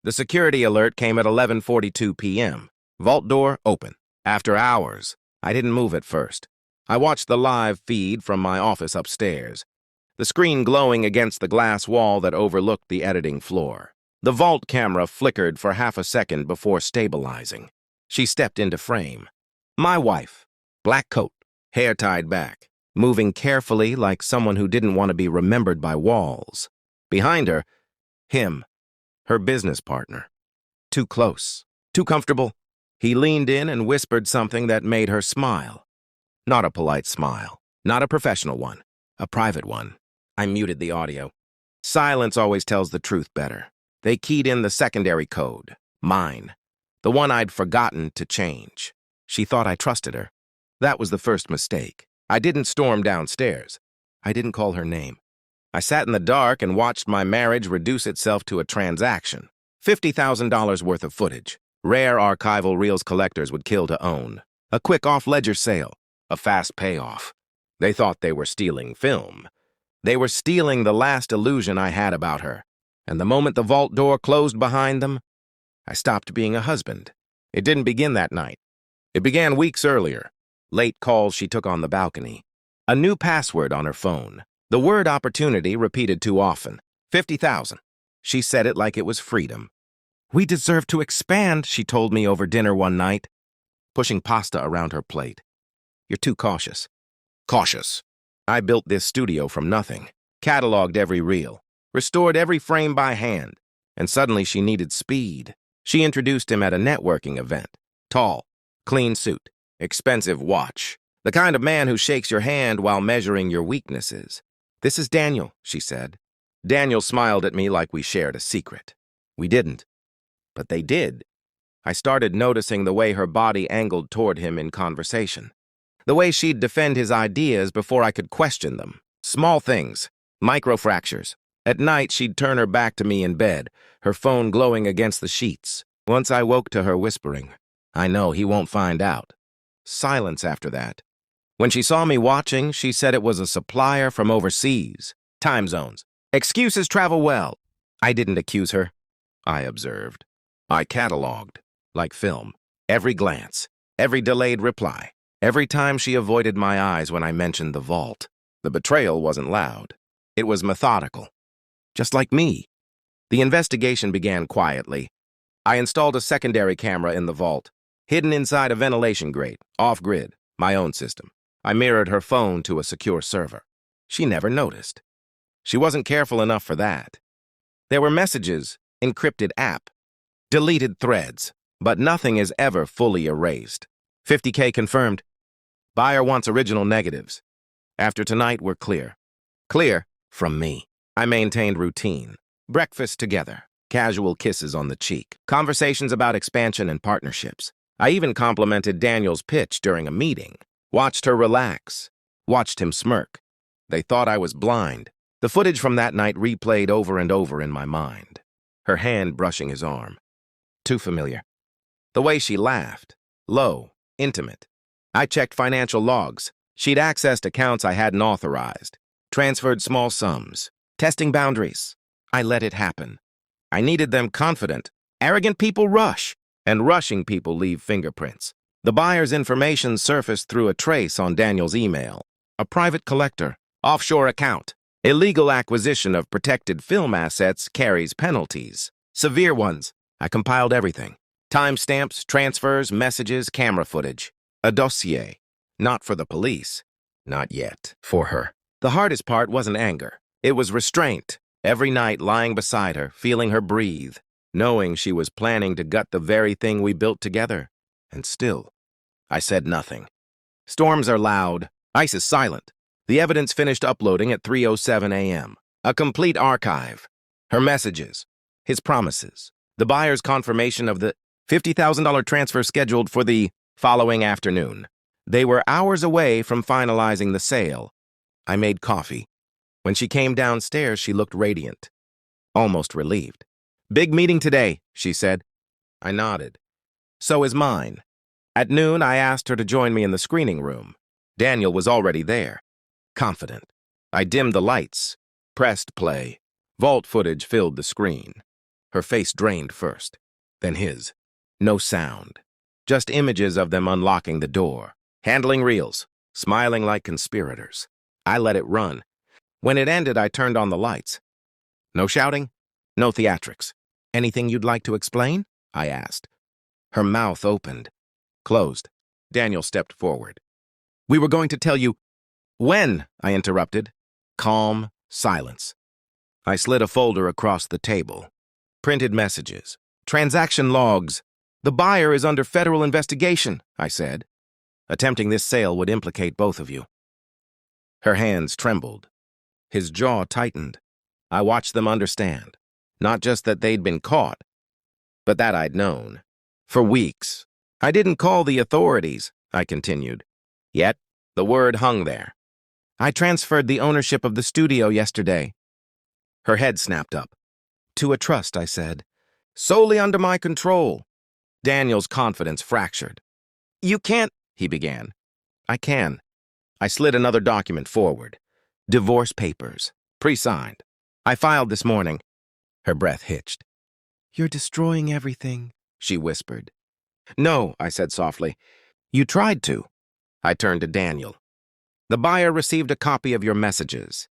The security alert came at 11:42 p.m. Vault door open. After hours, I didn't move at first. I watched the live feed from my office upstairs, the screen glowing against the glass wall that overlooked the editing floor. The vault camera flickered for half a second before stabilizing. She stepped into frame. My wife, black coat, hair tied back, moving carefully like someone who didn't want to be remembered by walls. Behind her, him, her business partner. Too close, too comfortable. He leaned in and whispered something that made her smile. Not a polite smile, not a professional one, a private one. I muted the audio. Silence always tells the truth better. They keyed in the secondary code, mine, the one I'd forgotten to change. She thought I trusted her. That was the first mistake. I didn't storm downstairs. I didn't call her name. I sat in the dark and watched my marriage reduce itself to a transaction. $50,000 worth of footage. Rare archival reels collectors would kill to own. A quick off-ledger sale. A fast payoff. They thought they were stealing film. They were stealing the last illusion I had about her. And the moment the vault door closed behind them, I stopped being a husband. It didn't begin that night. It began weeks earlier. Late calls she took on the balcony. A new password on her phone. The word opportunity repeated too often. 50,000. She said it like it was freedom. We deserve to expand, she told me over dinner one night, pushing pasta around her plate. You're too cautious. Cautious. I built this studio from nothing, cataloged every reel, restored every frame by hand, and suddenly she needed speed. She introduced him at a networking event. Tall, clean suit, expensive watch. The kind of man who shakes your hand while measuring your weaknesses. This is Daniel, she said. Daniel smiled at me like we shared a secret. We didn't. But they did. I started noticing the way her body angled toward him in conversation. The way she'd defend his ideas before I could question them. Small things, microfractures. At night, she'd turn her back to me in bed, her phone glowing against the sheets. Once I woke to her whispering, I know he won't find out. Silence after that. When she saw me watching, she said it was a supplier from overseas. Time zones. Excuses travel well. I didn't accuse her. I observed. I cataloged, like film, every glance, every delayed reply, every time she avoided my eyes when I mentioned the vault. The betrayal wasn't loud. It was methodical. Just like me. The investigation began quietly. I installed a secondary camera in the vault, hidden inside a ventilation grate, off-grid, my own system. I mirrored her phone to a secure server. She never noticed. She wasn't careful enough for that. There were messages, encrypted app, deleted threads, but nothing is ever fully erased. 50K confirmed. Buyer wants original negatives. After tonight, we're clear. Clear from me. I maintained routine. Breakfast together. Casual kisses on the cheek. Conversations about expansion and partnerships. I even complimented Daniel's pitch during a meeting. Watched her relax. Watched him smirk. They thought I was blind. The footage from that night replayed over and over in my mind. Her hand brushing his arm. Too familiar. The way she laughed. Low. Intimate. I checked financial logs. She'd accessed accounts I hadn't authorized. Transferred small sums. Testing boundaries. I let it happen. I needed them confident. Arrogant people rush, and rushing people leave fingerprints. The buyer's information surfaced through a trace on Daniel's email. A private collector. Offshore account. Illegal acquisition of protected film assets carries penalties. Severe ones. I compiled everything. Timestamps, transfers, messages, camera footage. A dossier. Not for the police. Not yet. For her. The hardest part wasn't anger. It was restraint. Every night lying beside her, feeling her breathe, knowing she was planning to gut the very thing we built together. And still, I said nothing. Storms are loud. Ice is silent. The evidence finished uploading at 3:07 a.m. A complete archive. Her messages. His promises. The buyer's confirmation of the $50,000 transfer scheduled for the following afternoon. They were hours away from finalizing the sale. I made coffee. When she came downstairs, she looked radiant. Almost relieved. Big meeting today, she said. I nodded. So is mine. At noon, I asked her to join me in the screening room. Daniel was already there. Confident. I dimmed the lights. Pressed play. Vault footage filled the screen. Her face drained first, then his. No sound. Just images of them unlocking the door, handling reels, smiling like conspirators. I let it run. When it ended, I turned on the lights. No shouting, no theatrics. Anything you'd like to explain? I asked. Her mouth opened, closed. Daniel stepped forward. We were going to tell you. When? I interrupted. Calm silence. I slid a folder across the table. Printed messages. Transaction logs. The buyer is under federal investigation, I said. Attempting this sale would implicate both of you. Her hands trembled. His jaw tightened. I watched them understand. Not just that they'd been caught, but that I'd known. For weeks. I didn't call the authorities, I continued. Yet, the word hung there. I transferred the ownership of the studio yesterday. Her head snapped up. To a trust, I said. Solely under my control. Daniel's confidence fractured. You can't, he began. I can. I slid another document forward. Divorce papers. Pre-signed. I filed this morning. Her breath hitched. You're destroying everything, she whispered. No, I said softly. You tried to. I turned to Daniel. The buyer received a copy of your messages.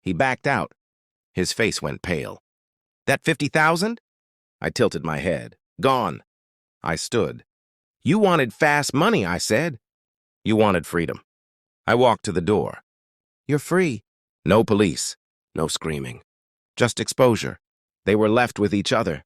He backed out. His face went pale. That 50,000? I tilted my head. Gone. I stood. You wanted fast money, I said. You wanted freedom. I walked to the door. You're free. No police. No screaming. Just exposure. They were left with each other.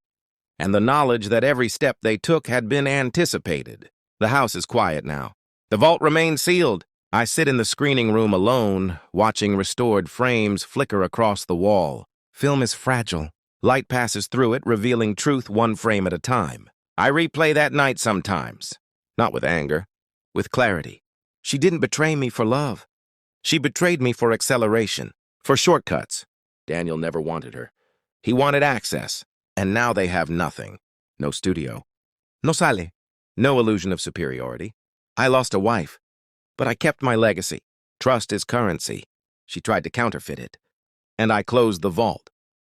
And the knowledge that every step they took had been anticipated. The house is quiet now. The vault remains sealed. I sit in the screening room alone, watching restored frames flicker across the wall. Film is fragile. Light passes through it, revealing truth one frame at a time. I replay that night sometimes. Not with anger, with clarity. She didn't betray me for love. She betrayed me for acceleration, for shortcuts. Daniel never wanted her. He wanted access. And now they have nothing. No studio. No sale. No illusion of superiority. I lost a wife. But I kept my legacy. Trust is currency. She tried to counterfeit it. And I closed the vault.